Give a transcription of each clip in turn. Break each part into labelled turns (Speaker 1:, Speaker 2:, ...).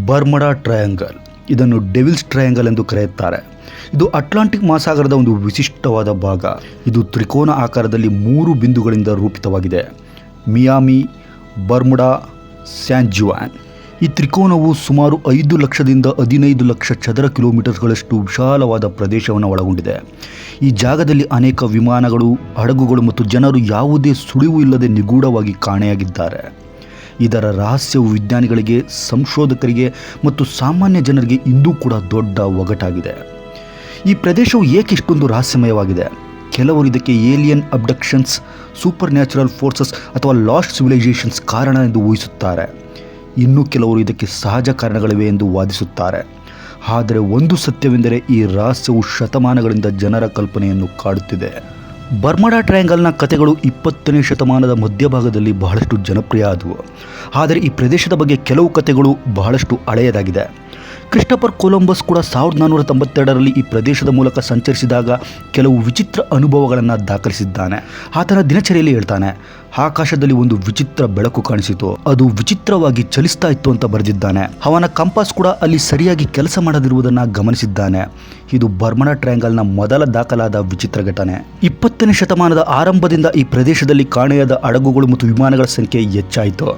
Speaker 1: Bermuda triangle, ಇದನ್ನು devils triangle ಎಂದು ಕರೆಯುತ್ತಾರೆ. ಇದು ಅಟ್ಲಾಂಟಿಕ್ ಮಹಾಸಾಗರದ ಒಂದು ವಿಶಿಷ್ಟವಾದ ಭಾಗ. ಇದು ತ್ರಿಕೋನ ಆಕಾರದಲ್ಲಿ 3 ಬಿಂದುಗಳಿಂದ ರೂಪಿತವಾಗಿದೆ: ಮಿಯಾಮಿ, ಬರ್ಮುಡಾ, ಸ್ಯಾನ್ ಜುವಾನ್. ಈ ತ್ರಿಕೋನವು ಸುಮಾರು 5 ಲಕ್ಷದಿಂದ 15 ಲಕ್ಷ ಚದರ ಕಿಲೋಮೀಟರ್ಗಳಷ್ಟು ವಿಶಾಲವಾದ ಪ್ರದೇಶವನ್ನು ಒಳಗೊಂಡಿದೆ. ಈ ಜಾಗದಲ್ಲಿ ಅನೇಕ ವಿಮಾನಗಳು, ಹಡಗುಗಳು ಮತ್ತು ಜನರು ಯಾವುದೇ ಸುಳಿವು ಇಲ್ಲದೆ ನಿಗೂಢವಾಗಿ ಕಾಣೆಯಾಗಿದ್ದಾರೆ. ಇದರ ರಹಸ್ಯವು ವಿಜ್ಞಾನಿಗಳಿಗೆ, ಸಂಶೋಧಕರಿಗೆ ಮತ್ತು ಸಾಮಾನ್ಯ ಜನರಿಗೆ ಇಂದೂ ಕೂಡ ದೊಡ್ಡ ಒಗಟಾಗಿದೆ. ಈ ಪ್ರದೇಶವು ಏಕೆ ಇಷ್ಟೊಂದು ರಹಸ್ಯಮಯವಾಗಿದೆ? ಕೆಲವರು ಇದಕ್ಕೆ ಏಲಿಯನ್ ಅಬ್ಡಕ್ಷನ್ಸ್, ಸೂಪರ್ ನ್ಯಾಚುರಲ್ ಫೋರ್ಸಸ್ ಅಥವಾ ಲಾಸ್ಟ್ ಸಿವಿಲೈಸೇಷನ್ಸ್ ಕಾರಣ ಎಂದು ಊಹಿಸುತ್ತಾರೆ. ಇನ್ನು ಕೆಲವರು ಇದಕ್ಕೆ ಸಹಜ ಕಾರಣಗಳಿವೆ ಎಂದು ವಾದಿಸುತ್ತಾರೆ. ಆದರೆ ಒಂದು ಸತ್ಯವೆಂದರೆ, ಈ ರಹಸ್ಯವು ಶತಮಾನಗಳಿಂದ ಜನರ ಕಲ್ಪನೆಯನ್ನು ಕಾಡುತ್ತಿದೆ. ಬರ್ಮುಡಾ ಟ್ರಯಾಂಗಲ್ನ ಕಥೆಗಳು 20ನೇ ಶತಮಾನದ ಮಧ್ಯಭಾಗದಲ್ಲಿ ಬಹಳಷ್ಟು ಜನಪ್ರಿಯ ಆದವು. ಆದರೆ ಈ ಪ್ರದೇಶದ ಬಗ್ಗೆ ಕೆಲವು ಕಥೆಗಳು ಬಹಳಷ್ಟು ಹಳೆಯದಾಗಿದೆ. ಕ್ರಿಸ್ಟೋಫರ್ ಕೊಲಂಬಸ್ ಕೂಡ 1492ರಲ್ಲಿ ಈ ಪ್ರದೇಶದ ಮೂಲಕ ಸಂಚರಿಸಿದಾಗ ಕೆಲವು ವಿಚಿತ್ರ ಅನುಭವಗಳನ್ನು ದಾಖಲಿಸಿದ್ದಾನೆ. ಆತನ ದಿನಚರಿಯಲ್ಲಿ ಹೇಳ್ತಾನೆ, ಆಕಾಶದಲ್ಲಿ ಒಂದು ವಿಚಿತ್ರ ಬೆಳಕು ಕಾಣಿಸಿತು, ಅದು ವಿಚಿತ್ರವಾಗಿ ಚಲಿಸ್ತಾ ಇತ್ತು ಅಂತ ಬರೆದಿದ್ದಾನೆ. ಅವನ ಕಂಪಾಸ್ ಕೂಡ ಅಲ್ಲಿ ಸರಿಯಾಗಿ ಕೆಲಸ ಮಾಡದಿರುವುದನ್ನು ಗಮನಿಸಿದ್ದಾನೆ. ಇದು ಬರ್ಮುಡಾ ಟ್ರಯಾಂಗಲ್ನ ಮೊದಲ ದಾಖಲಾದ ವಿಚಿತ್ರ ಘಟನೆ. 20ನೇ ಶತಮಾನದ ಆರಂಭದಿಂದ ಈ ಪ್ರದೇಶದಲ್ಲಿ ಕಾಣೆಯಾದ ಹಡಗುಗಳು ಮತ್ತು ವಿಮಾನಗಳ ಸಂಖ್ಯೆ ಹೆಚ್ಚಾಯಿತು.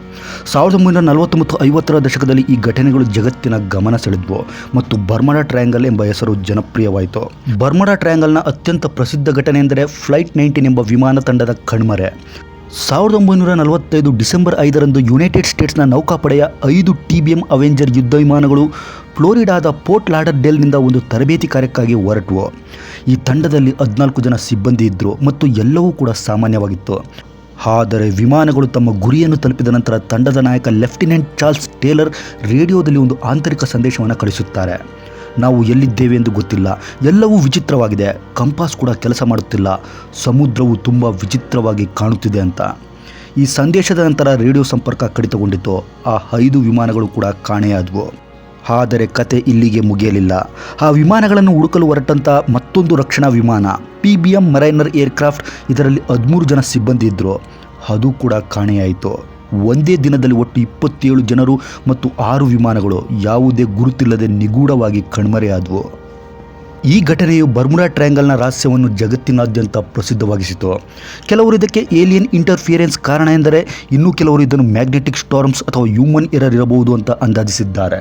Speaker 1: 1940 ಮತ್ತು 50ರ ದಶಕದಲ್ಲಿ ಈ ಘಟನೆಗಳು ಜಗತ್ತಿನ ಗಮನ ಸೆಳೆದವು ಮತ್ತು ಬರ್ಮುಡಾ ಟ್ರಯಾಂಗಲ್ ಎಂಬ ಹೆಸರು ಜನಪ್ರಿಯವಾಯಿತು. ಬರ್ಮುಡಾ ಟ್ರಯಾಂಗಲ್ನ ಅತ್ಯಂತ ಪ್ರಸಿದ್ಧ ಘಟನೆ ಎಂದರೆ ಫ್ಲೈಟ್ 19 ಎಂಬ ವಿಮಾನ ತಂಡದ ಕಣ್ಮರೆ. 1945 ಡಿಸೆಂಬರ್ 5ರಂದು ಯುನೈಟೆಡ್ ಸ್ಟೇಟ್ಸ್ನ ನೌಕಾಪಡೆಯ 5 TBM ಅವೆಂಜರ್ ಯುದ್ಧ ವಿಮಾನಗಳು ಫ್ಲೋರಿಡಾದ ಪೋರ್ಟ್ ಲಾಡರ್ಡೇಲ್ನಿಂದ ಒಂದು ತರಬೇತಿ ಕಾರ್ಯಕ್ಕಾಗಿ ಹೊರಟವು. ಈ ತಂಡದಲ್ಲಿ 14 ಜನ ಸಿಬ್ಬಂದಿ ಇದ್ದರು ಮತ್ತು ಎಲ್ಲವೂ ಕೂಡ ಸಾಮಾನ್ಯವಾಗಿತ್ತು. ಆದರೆ ವಿಮಾನಗಳು ತಮ್ಮ ಗುರಿಯನ್ನು ತಲುಪಿದ ನಂತರ ತಂಡದ ನಾಯಕ ಲೆಫ್ಟಿನೆಂಟ್ ಚಾರ್ಲ್ಸ್ ಟೇಲರ್ ರೇಡಿಯೋದಲ್ಲಿ ಒಂದು ಆಂತರಿಕ ಸಂದೇಶವನ್ನು ಕಳಿಸುತ್ತಾರೆ: ನಾವು ಎಲ್ಲಿದ್ದೇವೆ ಎಂದು ಗೊತ್ತಿಲ್ಲ, ಎಲ್ಲವೂ ವಿಚಿತ್ರವಾಗಿದೆ, ಕಂಪಾಸ್ ಕೂಡ ಕೆಲಸ ಮಾಡುತ್ತಿಲ್ಲ, ಸಮುದ್ರವು ತುಂಬ ವಿಚಿತ್ರವಾಗಿ ಕಾಣುತ್ತಿದೆ ಅಂತ. ಈ ಸಂದೇಶದ ನಂತರ ರೇಡಿಯೋ ಸಂಪರ್ಕ ಕಡಿತಗೊಂಡಿತು. ಆ 5 ವಿಮಾನಗಳು ಕೂಡ ಕಾಣೆಯಾದವು. ಆದರೆ ಕತೆ ಇಲ್ಲಿಗೆ ಮುಗಿಯಲಿಲ್ಲ. ಆ ವಿಮಾನಗಳನ್ನು ಹುಡುಕಲು ಹೊರಟಂಥ ಮತ್ತೊಂದು ರಕ್ಷಣಾ ವಿಮಾನ PBM ಮರೈನರ್ ಏರ್ಕ್ರಾಫ್ಟ್, ಇದರಲ್ಲಿ 13 ಜನ ಸಿಬ್ಬಂದಿ ಇದ್ದರು, ಅದು ಕೂಡ ಕಾಣೆಯಾಯಿತು. ಒಂದೇ ದಿನದಲ್ಲಿ ಒಟ್ಟು 27 ಜನರು ಮತ್ತು 6 ವಿಮಾನಗಳು ಯಾವುದೇ ಗುರುತಿಲ್ಲದೆ ನಿಗೂಢವಾಗಿ ಕಣ್ಮರೆಯಾದವು. ಈ ಘಟನೆಯು ಬರ್ಮುಡಾ ಟ್ರಯಾಂಗಲ್ನ ರಹಸ್ಯವನ್ನು ಜಗತ್ತಿನಾದ್ಯಂತ ಪ್ರಸಿದ್ಧವಾಗಿಸಿತು. ಕೆಲವರು ಇದಕ್ಕೆ ಏಲಿಯನ್ ಇಂಟರ್ಫಿಯರೆನ್ಸ್ ಕಾರಣ ಎಂದರೆ, ಇನ್ನೂ ಕೆಲವರು ಇದನ್ನು ಮ್ಯಾಗ್ನೆಟಿಕ್ ಸ್ಟಾರ್ಮ್ಸ್ ಅಥವಾ ಹ್ಯೂಮನ್ ಎರರ್ ಇರಬಹುದು ಅಂತ ಅಂದಾಜಿಸಿದ್ದಾರೆ.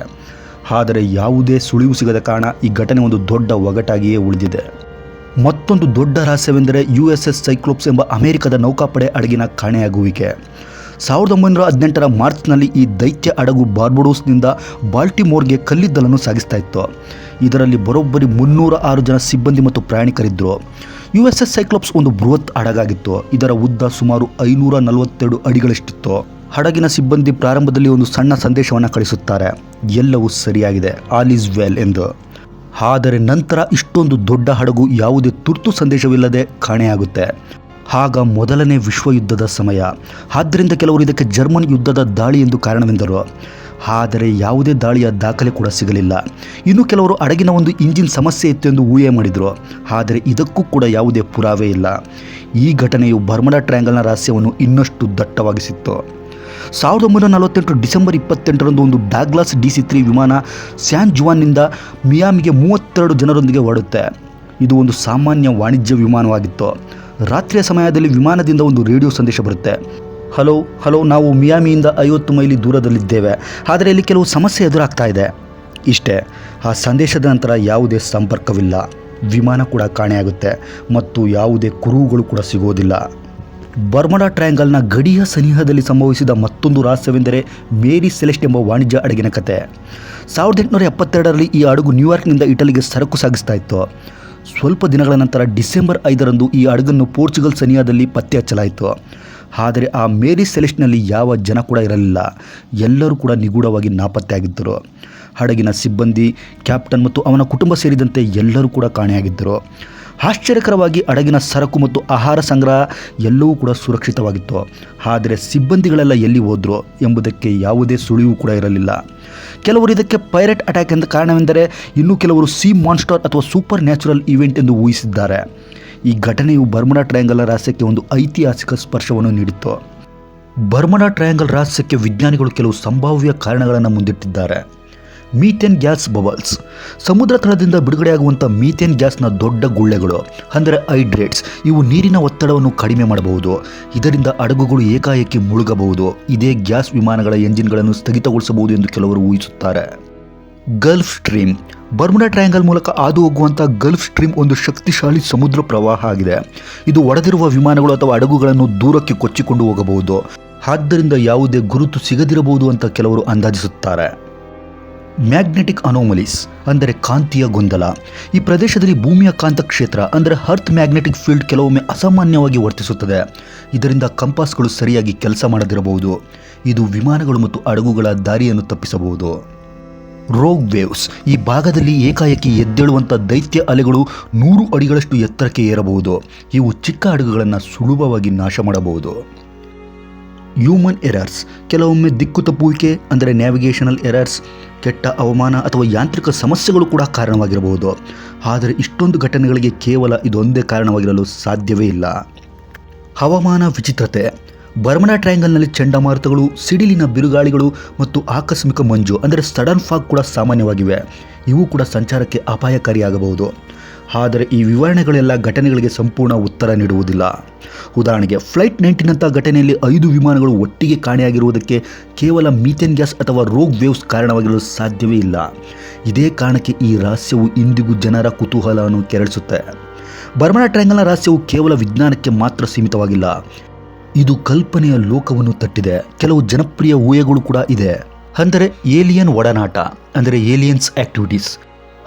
Speaker 1: ಆದರೆ ಯಾವುದೇ ಸುಳಿವು ಸಿಗದ ಕಾರಣ ಈ ಘಟನೆ ಒಂದು ದೊಡ್ಡ ಒಗಟಾಗಿಯೇ ಉಳಿದಿದೆ. ಮತ್ತೊಂದು ದೊಡ್ಡ ರಹಸ್ಯವೆಂದರೆ USS ಸೈಕ್ಲೋಪ್ಸ್ ಎಂಬ ಅಮೆರಿಕದ ನೌಕಾಪಡೆ ಹಡಗಿನ ಕಾಣೆಯಾಗುವಿಕೆ. 1918ರ ಮಾರ್ಚ್ನಲ್ಲಿ ಈ ದೈತ್ಯ ಹಡಗು ಬಾರ್ಬಡೋಸ್ನಿಂದ ಬಾಲ್ಟಿಮೋರ್ಗೆ ಕಲ್ಲಿದ್ದಲನ್ನು ಸಾಗಿಸ್ತಾ ಇತ್ತು. ಇದರಲ್ಲಿ ಬರೋಬ್ಬರಿ 306 ಜನ ಸಿಬ್ಬಂದಿ ಮತ್ತು ಪ್ರಯಾಣಿಕರಿದ್ದರು. USS ಸೈಕ್ಲೋಪ್ಸ್ ಒಂದು ಬೃಹತ್ ಹಡಗಾಗಿತ್ತು. ಇದರ ಉದ್ದ ಸುಮಾರು 542 ಅಡಿಗಳಷ್ಟಿತ್ತು. ಹಡಗಿನ ಸಿಬ್ಬಂದಿ ಪ್ರಾರಂಭದಲ್ಲಿ ಒಂದು ಸಣ್ಣ ಸಂದೇಶವನ್ನು ಕಳಿಸುತ್ತಾರೆ: ಎಲ್ಲವೂ ಸರಿಯಾಗಿದೆ, ಆಲ್ ಈಸ್ ವೆಲ್ ಎಂದು. ಆದರೆ ನಂತರ ಇಷ್ಟೊಂದು ದೊಡ್ಡ ಹಡಗು ಯಾವುದೇ ತುರ್ತು ಸಂದೇಶವಿಲ್ಲದೆ ಕಾಣೆಯಾಗುತ್ತೆ. ಆಗ ಮೊದಲನೇ ವಿಶ್ವಯುದ್ಧದ ಸಮಯ. ಆದ್ದರಿಂದ ಕೆಲವರು ಇದಕ್ಕೆ ಜರ್ಮನ್ ಯುದ್ಧದ ದಾಳಿ ಎಂದು ಕಾರಣವೆಂದರು. ಆದರೆ ಯಾವುದೇ ದಾಳಿಯ ದಾಖಲೆ ಕೂಡ ಸಿಗಲಿಲ್ಲ. ಇನ್ನು ಕೆಲವರು ಹಡಗಿನ ಒಂದು ಇಂಜಿನ್ ಸಮಸ್ಯೆ ಇತ್ತು ಎಂದು ಊಹೆ ಮಾಡಿದರು. ಆದರೆ ಇದಕ್ಕೂ ಕೂಡ ಯಾವುದೇ ಪುರಾವೆ ಇಲ್ಲ. ಈ ಘಟನೆಯು ಬರ್ಮುಡಾ ಟ್ರಯಾಂಗಲ್ನ ರಹಸ್ಯವನ್ನು ಇನ್ನಷ್ಟು ದಟ್ಟವಾಗಿಸಿತ್ತು. 1948 ಡಿಸೆಂಬರ್ 28ರಂದು ಒಂದು ಡಾಗ್ಲಾಸ್ DC-3 ವಿಮಾನ ಸ್ಯಾನ್ ಜುವಾನ್ನಿಂದ ಮಿಯಾಮಿಗೆ 32 ಜನರೊಂದಿಗೆ ಹೊರಡುತ್ತೆ. ಇದು ಒಂದು ಸಾಮಾನ್ಯ ವಾಣಿಜ್ಯ ವಿಮಾನವಾಗಿತ್ತು. ರಾತ್ರಿಯ ಸಮಯದಲ್ಲಿ ವಿಮಾನದಿಂದ ಒಂದು ರೇಡಿಯೋ ಸಂದೇಶ ಬರುತ್ತೆ: ಹಲೋ, ನಾವು ಮಿಯಾಮಿಯಿಂದ 50 ಮೈಲಿ ದೂರದಲ್ಲಿದ್ದೇವೆ, ಆದರೆ ಇಲ್ಲಿ ಕೆಲವು ಸಮಸ್ಯೆ ಎದುರಾಗ್ತಾ ಇದೆ. ಇಷ್ಟೇ. ಆ ಸಂದೇಶದ ನಂತರ ಯಾವುದೇ ಸಂಪರ್ಕವಿಲ್ಲ. ವಿಮಾನ ಕೂಡ ಕಾಣೆಯಾಗುತ್ತೆ ಮತ್ತು ಯಾವುದೇ ಕುರುಹುಗಳು ಕೂಡ ಸಿಗೋದಿಲ್ಲ. ಬರ್ಮುಡಾ ಟ್ರಯಾಂಗಲ್ನ ಗಡಿಯ ಸನಿಹದಲ್ಲಿ ಸಂಭವಿಸಿದ ಮತ್ತೊಂದು ರಹಸ್ಯವೆಂದರೆ ಮೇರಿ ಸೆಲೆಸ್ಟ್ ಎಂಬ ವಾಣಿಜ್ಯ ಹಡಗಿನ ಕತೆ. 1872ರಲ್ಲಿ ಈ ಹಡಗು ನ್ಯೂಯಾರ್ಕ್ನಿಂದ ಇಟಲಿಗೆ ಸರಕು ಸಾಗಿಸ್ತಾ ಇತ್ತು. ಸ್ವಲ್ಪ ದಿನಗಳ ನಂತರ ಡಿಸೆಂಬರ್ 5ರಂದು ಈ ಹಡಗನ್ನು ಪೋರ್ಚುಗಲ್ ಸನಿಹದಲ್ಲಿ ಪತ್ತೆ ಹಚ್ಚಲಾಯಿತು. ಆದರೆ ಆ ಮೇರಿ ಸೆಲೆಸ್ಟ್ನಲ್ಲಿ ಯಾವ ಜನ ಕೂಡ ಇರಲಿಲ್ಲ. ಎಲ್ಲರೂ ಕೂಡ ನಿಗೂಢವಾಗಿ ನಾಪತ್ತೆಯಾಗಿದ್ದರು. ಹಡಗಿನ ಸಿಬ್ಬಂದಿ, ಕ್ಯಾಪ್ಟನ್ ಮತ್ತು ಅವನ ಕುಟುಂಬ ಸೇರಿದಂತೆ ಎಲ್ಲರೂ ಕೂಡ ಕಾಣೆಯಾಗಿದ್ದರು. ಆಶ್ಚರ್ಯಕರವಾಗಿ ಹಡಗಿನ ಸರಕು ಮತ್ತು ಆಹಾರ ಸಂಗ್ರಹ ಎಲ್ಲವೂ ಕೂಡ ಸುರಕ್ಷಿತವಾಗಿತ್ತು. ಆದರೆ ಸಿಬ್ಬಂದಿಗಳೆಲ್ಲ ಎಲ್ಲಿ ಹೋದ್ರು ಎಂಬುದಕ್ಕೆ ಯಾವುದೇ ಸುಳಿವು ಕೂಡ ಇರಲಿಲ್ಲ. ಕೆಲವರು ಇದಕ್ಕೆ ಪೈರೇಟ್ ಅಟ್ಯಾಕ್ ಎಂದ ಕಾರಣವೆಂದರೆ, ಇನ್ನೂ ಕೆಲವರು ಸೀ ಮಾನ್ಸ್ಟರ್ ಅಥವಾ ಸೂಪರ್ ನ್ಯಾಚುರಲ್ ಈವೆಂಟ್ ಎಂದು ಊಹಿಸಿದ್ದಾರೆ. ಈ ಘಟನೆಯು ಬರ್ಮುಡಾ ಟ್ರಯಾಂಗಲ್ ರಹಸ್ಯಕ್ಕೆ ಒಂದು ಐತಿಹಾಸಿಕ ಸ್ಪರ್ಶವನ್ನು ನೀಡಿತ್ತು. ಬರ್ಮುಡಾ ಟ್ರಯಾಂಗಲ್ ರಹಸ್ಯಕ್ಕೆ ವಿಜ್ಞಾನಿಗಳು ಕೆಲವು ಸಂಭಾವ್ಯ ಕಾರಣಗಳನ್ನು ಮುಂದಿಟ್ಟಿದ್ದಾರೆ. Methane gas bubbles. ಸಮುದ್ರ ತಳದಿಂದ ಬಿಡುಗಡೆಯಾಗುವಂಥ ಮೀಥೇನ್ ಗ್ಯಾಸ್ನ ದೊಡ್ಡ ಗುಳ್ಳೆಗಳು ಅಂದರೆ ಹೈಡ್ರೇಟ್ಸ್ ಇವು ನೀರಿನ ಒತ್ತಡವನ್ನು ಕಡಿಮೆ ಮಾಡಬಹುದು. ಇದರಿಂದ ಹಡಗುಗಳು ಏಕಾಏಕಿ ಮುಳುಗಬಹುದು. ಇದೇ ಗ್ಯಾಸ್ ವಿಮಾನಗಳ ಎಂಜಿನ್ಗಳನ್ನು ಸ್ಥಗಿತಗೊಳಿಸಬಹುದು ಎಂದು ಕೆಲವರು ಊಹಿಸುತ್ತಾರೆ. Gulf Stream. ಬರ್ಮುಡಾ ಟ್ರಯಾಂಗಲ್ ಮೂಲಕ ಹಾದು ಹೋಗುವಂಥ ಗಲ್ಫ್ ಸ್ಟ್ರೀಮ್ ಒಂದು ಶಕ್ತಿಶಾಲಿ ಸಮುದ್ರ ಪ್ರವಾಹ ಆಗಿದೆ. ಇದು ಒಡೆದಿರುವ ವಿಮಾನಗಳು ಅಥವಾ ಹಡಗುಗಳನ್ನು ದೂರಕ್ಕೆ ಕೊಚ್ಚಿಕೊಂಡು ಹೋಗಬಹುದು. ಆದ್ದರಿಂದ ಯಾವುದೇ ಗುರುತು ಸಿಗದಿರಬಹುದು ಅಂತ ಕೆಲವರು ಅಂದಾಜಿಸುತ್ತಾರೆ. ಮ್ಯಾಗ್ನೆಟಿಕ್ ಅನೋಮಲೀಸ್ ಅಂದರೆ ಕಾಂತೀಯ ಗೊಂದಲ. ಈ ಪ್ರದೇಶದಲ್ಲಿ ಭೂಮಿಯ ಕಾಂತಕ್ಷೇತ್ರ ಅಂದರೆ ಅರ್ತ್ ಮ್ಯಾಗ್ನೆಟಿಕ್ ಫೀಲ್ಡ್ ಕೆಲವೊಮ್ಮೆ ಅಸಾಮಾನ್ಯವಾಗಿ ವರ್ತಿಸುತ್ತದೆ. ಇದರಿಂದ ಕಂಪಾಸ್ಗಳು ಸರಿಯಾಗಿ ಕೆಲಸ ಮಾಡದಿರಬಹುದು. ಇದು ವಿಮಾನಗಳು ಮತ್ತು ಹಡಗುಗಳ ದಾರಿಯನ್ನು ತಪ್ಪಿಸಬಹುದು. ರೋಗ್ ವೇವ್ಸ್. ಈ ಭಾಗದಲ್ಲಿ ಏಕಾಏಕಿ ಎದ್ದೇಳುವಂಥ ದೈತ್ಯ ಅಲೆಗಳು 100 ಅಡಿಗಳಷ್ಟು ಎತ್ತರಕ್ಕೆ ಏರಬಹುದು. ಇವು ಚಿಕ್ಕ ಹಡಗುಗಳನ್ನು ಸುಲಭವಾಗಿ ನಾಶ ಮಾಡಬಹುದು. Human errors. ಕೆಲವೊಮ್ಮೆ ದಿಕ್ಕು ತಪ್ಪುವಿಕೆ ಅಂದರೆ ನ್ಯಾವಿಗೇಷನಲ್ ಎರರ್ಸ್, ಕೆಟ್ಟ ಹವಾಮಾನ ಅಥವಾ ಯಾಂತ್ರಿಕ ಸಮಸ್ಯೆಗಳು ಕೂಡ ಕಾರಣವಾಗಿರಬಹುದು. ಆದರೆ ಇಷ್ಟೊಂದು ಘಟನೆಗಳಿಗೆ ಕೇವಲ ಇದೊಂದೇ ಕಾರಣವಾಗಿರಲು ಸಾಧ್ಯವೇ ಇಲ್ಲ. ಹವಾಮಾನ ವಿಚಿತ್ರತೆ. ಬರ್ಮುಡಾ ಟ್ರಯಾಂಗಲ್ನಲ್ಲಿ ಚಂಡಮಾರುತಗಳು, ಸಿಡಿಲಿನ ಬಿರುಗಾಳಿಗಳು ಮತ್ತು ಆಕಸ್ಮಿಕ ಮಂಜು ಅಂದರೆ ಸಡನ್ ಫಾಗ್ ಕೂಡ ಸಾಮಾನ್ಯವಾಗಿವೆ. ಇವು ಕೂಡ ಸಂಚಾರಕ್ಕೆ ಅಪಾಯಕಾರಿಯಾಗಬಹುದು. ಆದರೆ ಈ ವಿವರಣೆಗಳೆಲ್ಲ ಘಟನೆಗಳಿಗೆ ಸಂಪೂರ್ಣ ಉತ್ತರ ನೀಡುವುದಿಲ್ಲ. ಉದಾಹರಣೆಗೆ ಫ್ಲೈಟ್ 19ನಂಥ ಘಟನೆಯಲ್ಲಿ 5 ವಿಮಾನಗಳು ಒಟ್ಟಿಗೆ ಕಾಣೆಯಾಗಿರುವುದಕ್ಕೆ ಕೇವಲ ಮೀಥೇನ್ ಗ್ಯಾಸ್ ಅಥವಾ ರೋಗ್ ವೇವ್ಸ್ ಕಾರಣವಾಗಿರಲು ಸಾಧ್ಯವೇ ಇಲ್ಲ. ಇದೇ ಕಾರಣಕ್ಕೆ ಈ ರಹಸ್ಯವು ಇಂದಿಗೂ ಜನರ ಕುತೂಹಲವನ್ನು ಕೆರಳಿಸುತ್ತೆ. ಬರ್ಮುಡಾ ಟ್ರಯಾಂಗಲ್ನ ರಹಸ್ಯವು ಕೇವಲ ವಿಜ್ಞಾನಕ್ಕೆ ಮಾತ್ರ ಸೀಮಿತವಾಗಿಲ್ಲ. ಇದು ಕಲ್ಪನೆಯ ಲೋಕವನ್ನು ತಟ್ಟಿದೆ. ಕೆಲವು ಜನಪ್ರಿಯ ಊಹೆಗಳು ಕೂಡ ಇದೆ. ಅಂದರೆ ಏಲಿಯನ್ ಒಡನಾಟ ಅಂದರೆ ಏಲಿಯನ್ಸ್ ಆಕ್ಟಿವಿಟೀಸ್.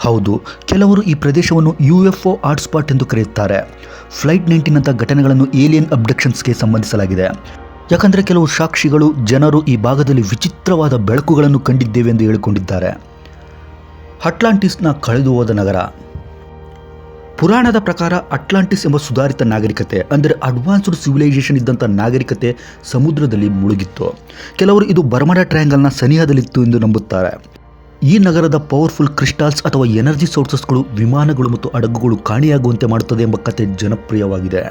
Speaker 1: ಹೌದು, ಕೆಲವರು ಈ ಪ್ರದೇಶವನ್ನು UFO ಹಾಟ್ಸ್ಪಾಟ್ ಎಂದು ಕರೆಯುತ್ತಾರೆ. ಫ್ಲೈಟ್ 19ನಂಥ ಘಟನೆಗಳನ್ನು ಏಲಿಯನ್ ಅಬ್ಡಕ್ಷನ್ಸ್ಗೆ ಸಂಬಂಧಿಸಲಾಗಿದೆ. ಯಾಕಂದರೆ ಕೆಲವು ಸಾಕ್ಷಿಗಳು ಜನರು ಈ ಭಾಗದಲ್ಲಿ ವಿಚಿತ್ರವಾದ ಬೆಳಕುಗಳನ್ನು ಕಂಡಿದ್ದೇವೆ ಎಂದು ಹೇಳಿಕೊಂಡಿದ್ದಾರೆ. ಅಟ್ಲಾಂಟಿಸ್ನ ಕಳೆದು ಹೋದ ನಗರ. ಪುರಾಣದ ಪ್ರಕಾರ ಅಟ್ಲಾಂಟಿಸ್ ಎಂಬ ಸುಧಾರಿತ ನಾಗರಿಕತೆ ಅಂದರೆ ಅಡ್ವಾನ್ಸ್ಡ್ ಸಿವಿಲೈಸೇಷನ್ ಇದ್ದಂಥ ನಾಗರಿಕತೆ ಸಮುದ್ರದಲ್ಲಿ ಮುಳುಗಿತ್ತು. ಕೆಲವರು ಇದು ಬರ್ಮುಡಾ ಟ್ರಯಾಂಗಲ್ನ ಸನಿಹದಲ್ಲಿತ್ತು ಎಂದು ನಂಬುತ್ತಾರೆ. ಈ ನಗರದ ಪವರ್ಫುಲ್ ಕ್ರಿಸ್ಟಾಲ್ಸ್ ಅಥವಾ ಎನರ್ಜಿ ಸೋರ್ಸಸ್ಗಳು ವಿಮಾನಗಳು ಮತ್ತು ಹಡಗುಗಳು ಕಾಣೆಯಾಗುವಂತೆ ಮಾಡುತ್ತದೆ ಎಂಬ ಕಥೆ ಜನಪ್ರಿಯವಾಗಿದೆ.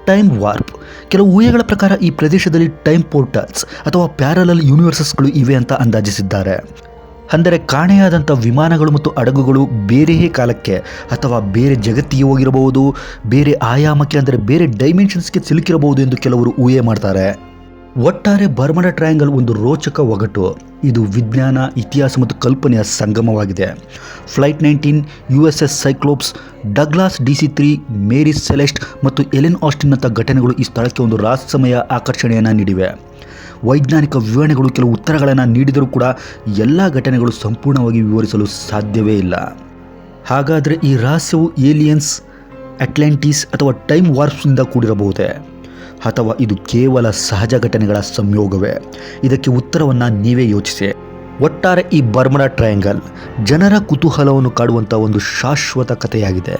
Speaker 1: Time warp. ಕೆಲವು ಊಹೆಗಳ ಪ್ರಕಾರ ಈ ಪ್ರದೇಶದಲ್ಲಿ ಟೈಮ್ ಪೋರ್ಟಲ್ಸ್ ಅಥವಾ ಪ್ಯಾರಲಲ್ ಯೂನಿವರ್ಸಸ್ಗಳು ಇವೆ ಅಂತ ಅಂದಾಜಿಸಿದ್ದಾರೆ. ಅಂದರೆ ಕಾಣೆಯಾದಂಥ ವಿಮಾನಗಳು ಮತ್ತು ಹಡಗುಗಳು ಬೇರೆಯೇ ಕಾಲಕ್ಕೆ ಅಥವಾ ಬೇರೆ ಜಗತ್ತಿಗೆ ಹೋಗಿರಬಹುದು, ಬೇರೆ ಆಯಾಮಕ್ಕೆ ಅಂದರೆ ಬೇರೆ ಡೈಮೆನ್ಷನ್ಸ್ಗೆ ಸಿಲುಕಿರಬಹುದು ಎಂದು ಕೆಲವರು ಊಹೆ ಮಾಡ್ತಾರೆ. ಒಟ್ಟಾರೆ ಬರ್ಮುಡಾ ಟ್ರಯಾಂಗಲ್ ಒಂದು ರೋಚಕ ಒಗಟು. ಇದು ವಿಜ್ಞಾನ, ಇತಿಹಾಸ ಮತ್ತು ಕಲ್ಪನೆಯ ಸಂಗಮವಾಗಿದೆ. Flight 19, USS Cyclops, Douglas DC-3, Mary Celeste ಮತ್ತು ಎಲೆನ್ ಆಸ್ಟಿನ್ನಂಥ ಘಟನೆಗಳು ಈ ಸ್ಥಳಕ್ಕೆ ಒಂದು ರಹಸ್ಯಮಯ ಆಕರ್ಷಣೆಯನ್ನು ನೀಡಿವೆ. ವೈಜ್ಞಾನಿಕ ವಿವರಣೆಗಳು ಕೆಲವು ಉತ್ತರಗಳನ್ನು ನೀಡಿದರೂ ಕೂಡ ಎಲ್ಲ ಘಟನೆಗಳು ಸಂಪೂರ್ಣವಾಗಿ ವಿವರಿಸಲು ಸಾಧ್ಯವೇ ಇಲ್ಲ. ಹಾಗಾದರೆ ಈ ರಹಸ್ಯವು ಏಲಿಯನ್ಸ್, ಅಟ್ಲಾಂಟಿಸ್ ಅಥವಾ ಟೈಮ್ ವಾರ್ಪ್ಸ್ನಿಂದ ಕೂಡಿರಬಹುದೇ? ಅಥವಾ ಇದು ಕೇವಲ ಸಹಜ ಘಟನೆಗಳ ಸಂಯೋಗವೇ? ಇದಕ್ಕೆ ಉತ್ತರವನ್ನು ನೀವೇ ಯೋಚಿಸಿ. ಒಟ್ಟಾರೆ ಈ ಬರ್ಮುಡಾ ಟ್ರಯಾಂಗಲ್ ಜನರ ಕುತೂಹಲವನ್ನು ಕಾಡುವಂಥ ಒಂದು ಶಾಶ್ವತ ಕಥೆಯಾಗಿದೆ.